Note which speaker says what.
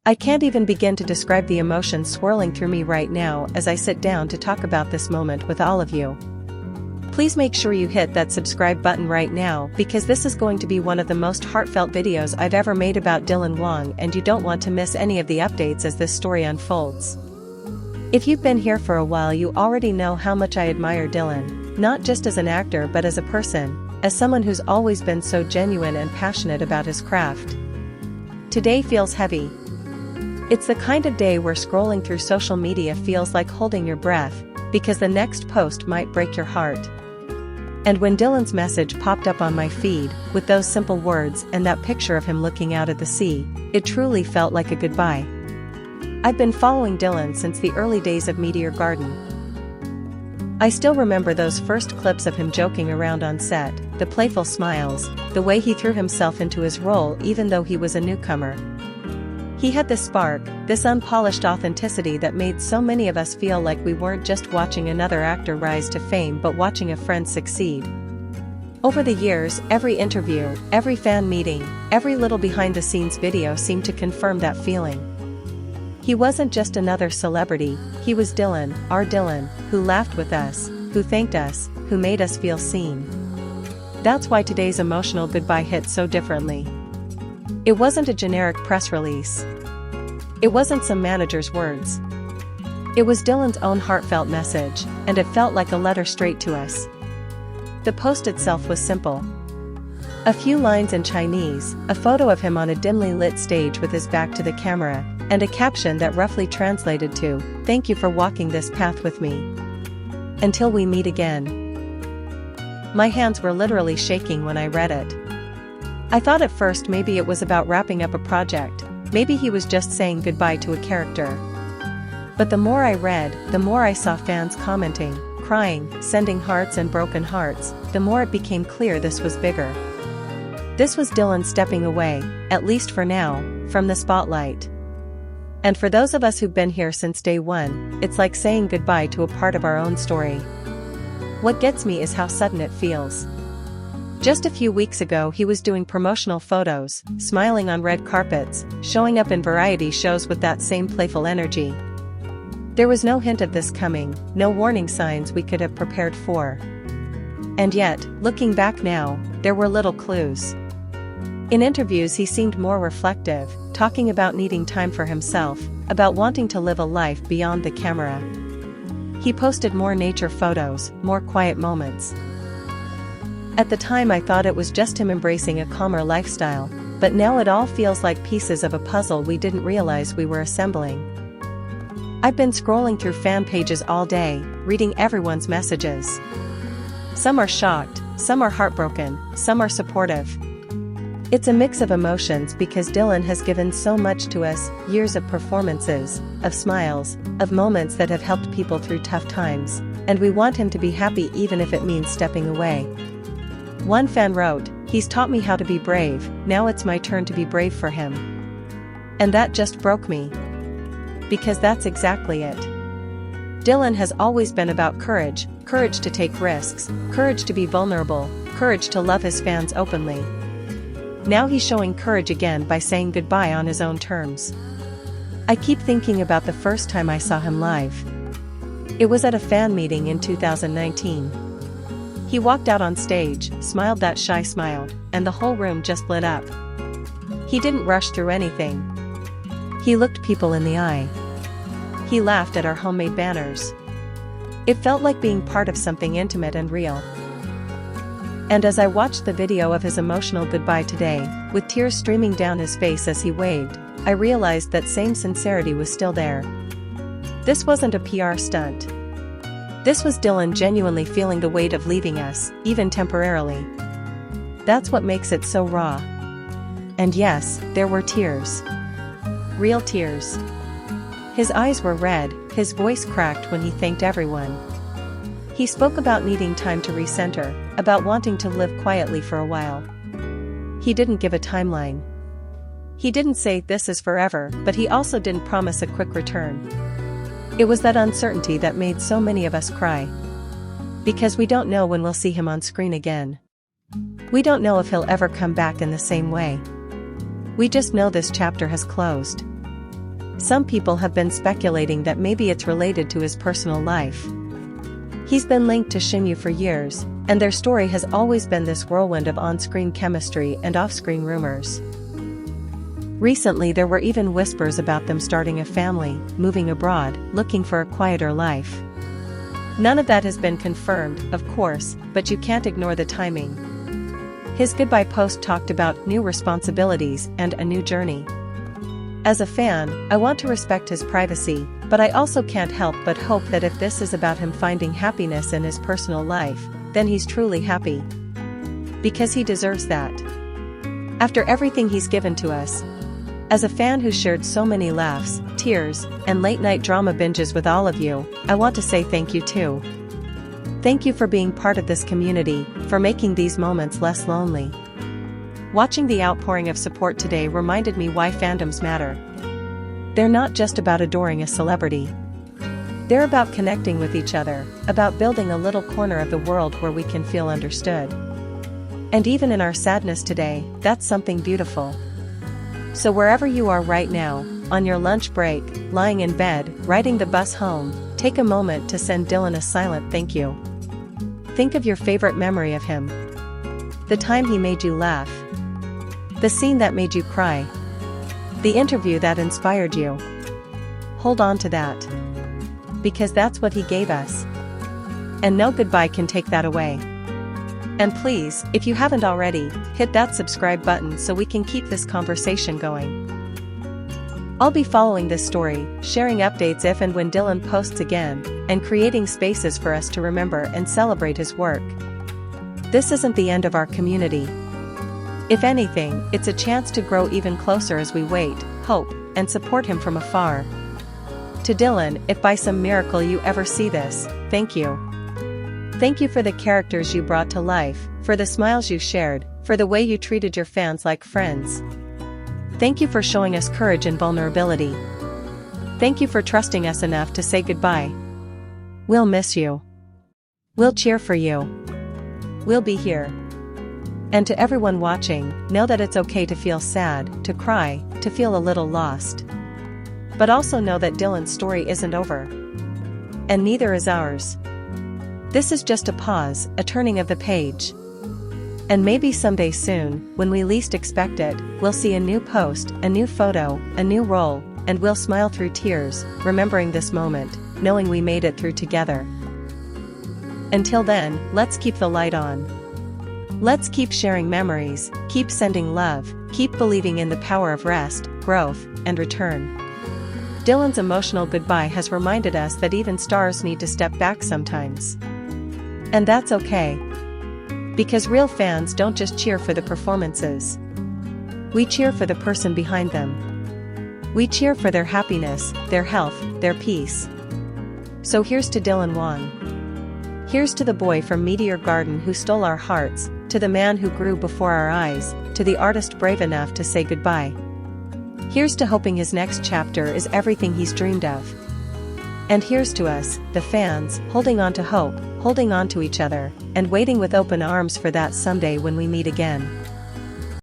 Speaker 1: I can't even begin to describe the emotions swirling through me right now as I sit down to talk about this moment with all of you. Please make sure you hit that subscribe button right now because this is going to be one of the most heartfelt videos I've ever made about Dylan Wang, and you don't want to miss any of the updates as this story unfolds. If you've been here for a while, you already know how much I admire Dylan, not just as an actor but as a person, as someone who's always been so genuine and passionate about his craft. Today feels heavy. It's the kind of day where scrolling through social media feels like holding your breath, because the next post might break your heart. And when Dylan's message popped up on my feed, with those simple words and that picture of him looking out at the sea, it truly felt like a goodbye. I've been following Dylan since the early days of Meteor Garden. I still remember those first clips of him joking around on set, the playful smiles, the way he threw himself into his role even though he was a newcomer. He had this spark, this unpolished authenticity that made so many of us feel like we weren't just watching another actor rise to fame but watching a friend succeed. Over the years, every interview, every fan meeting, every little behind-the-scenes video seemed to confirm that feeling. He wasn't just another celebrity, he was Dylan, our Dylan, who laughed with us, who thanked us, who made us feel seen. That's why today's emotional goodbye hit so differently. It wasn't a generic press release. It wasn't some manager's words. It was Dylan's own heartfelt message, and it felt like a letter straight to us. The post itself was simple. A few lines in Chinese, a photo of him on a dimly lit stage with his back to the camera, and a caption that roughly translated to, "Thank you for walking this path with me. Until we meet again." My hands were literally shaking when I read it. I thought at first maybe it was about wrapping up a project, maybe he was just saying goodbye to a character. But the more I read, the more I saw fans commenting, crying, sending hearts and broken hearts, the more it became clear this was bigger. This was Dylan stepping away, at least for now, from the spotlight. And for those of us who've been here since day one, it's like saying goodbye to a part of our own story. What gets me is how sudden it feels. Just a few weeks ago he was doing promotional photos, smiling on red carpets, showing up in variety shows with that same playful energy. There was no hint of this coming, no warning signs we could have prepared for. And yet, looking back now, there were little clues. In interviews he seemed more reflective, talking about needing time for himself, about wanting to live a life beyond the camera. He posted more nature photos, more quiet moments. At the time I thought it was just him embracing a calmer lifestyle, but now it all feels like pieces of a puzzle we didn't realize we were assembling. I've been scrolling through fan pages all day, reading everyone's messages. Some are shocked, some are heartbroken, some are supportive. It's a mix of emotions because Dylan has given so much to us, years of performances, of smiles, of moments that have helped people through tough times, and we want him to be happy even if it means stepping away. One fan wrote, "He's taught me how to be brave, now it's my turn to be brave for him." And that just broke me. Because that's exactly it. Dylan has always been about courage, courage to take risks, courage to be vulnerable, courage to love his fans openly. Now he's showing courage again by saying goodbye on his own terms. I keep thinking about the first time I saw him live. It was at a fan meeting in 2019. He walked out on stage, smiled that shy smile, and the whole room just lit up. He didn't rush through anything. He looked people in the eye. He laughed at our homemade banners. It felt like being part of something intimate and real. And as I watched the video of his emotional goodbye today, with tears streaming down his face as he waved, I realized that same sincerity was still there. This wasn't a PR stunt. This was Dylan genuinely feeling the weight of leaving us, even temporarily. That's what makes it so raw. And yes, there were tears. Real tears. His eyes were red, his voice cracked when he thanked everyone. He spoke about needing time to recenter, about wanting to live quietly for a while. He didn't give a timeline. He didn't say this is forever, but he also didn't promise a quick return. It was that uncertainty that made so many of us cry. Because we don't know when we'll see him on screen again. We don't know if he'll ever come back in the same way. We just know this chapter has closed. some people have been speculating that maybe it's related to his personal life. He's been linked to Xinyu for years, and their story has always been this whirlwind of on-screen chemistry and off-screen rumors. Recently there were even whispers about them starting a family, moving abroad, looking for a quieter life. None of that has been confirmed, of course, but you can't ignore the timing. His goodbye post talked about new responsibilities and a new journey. As a fan, I want to respect his privacy, but I also can't help but hope that if this is about him finding happiness in his personal life, then he's truly happy. Because he deserves that. After everything he's given to us. As a fan who shared so many laughs, tears, and late-night drama binges with all of you, I want to say thank you too. Thank you for being part of this community, for making these moments less lonely. Watching the outpouring of support today reminded me why fandoms matter. They're not just about adoring a celebrity. They're about connecting with each other, about building a little corner of the world where we can feel understood. And even in our sadness today, that's something beautiful. So wherever you are right now, on your lunch break, lying in bed, riding the bus home, take a moment to send Dylan a silent thank you. Think of your favorite memory of him. The time he made you laugh. The scene that made you cry. The interview that inspired you. Hold on to that. Because that's what he gave us. And no goodbye can take that away. And please, if you haven't already, hit that subscribe button so we can keep this conversation going. I'll be following this story, sharing updates if and when Dylan posts again, and creating spaces for us to remember and celebrate his work. This isn't the end of our community. If anything, it's a chance to grow even closer as we wait, hope, and support him from afar. To Dylan, if by some miracle you ever see this, thank you. Thank you for the characters you brought to life, for the smiles you shared, for the way you treated your fans like friends. Thank you for showing us courage and vulnerability. Thank you for trusting us enough to say goodbye. We'll miss you. We'll cheer for you. We'll be here. And to everyone watching, know that it's okay to feel sad, to cry, to feel a little lost. But also know that Dylan's story isn't over. And neither is ours. This is just a pause, a turning of the page. And maybe someday soon, when we least expect it, we'll see a new post, a new photo, a new role, and we'll smile through tears, remembering this moment, knowing we made it through together. Until then, let's keep the light on. Let's keep sharing memories, keep sending love, keep believing in the power of rest, growth, and return. Dylan's emotional goodbye has reminded us that even stars need to step back sometimes. And that's okay. Because real fans don't just cheer for the performances. We cheer for the person behind them. We cheer for their happiness, their health, their peace. So here's to Dylan Wang. Here's to the boy from Meteor Garden who stole our hearts, to the man who grew before our eyes, to the artist brave enough to say goodbye. Here's to hoping his next chapter is everything he's dreamed of. And here's to us, the fans, holding on to hope, holding on to each other, and waiting with open arms for that someday when we meet again.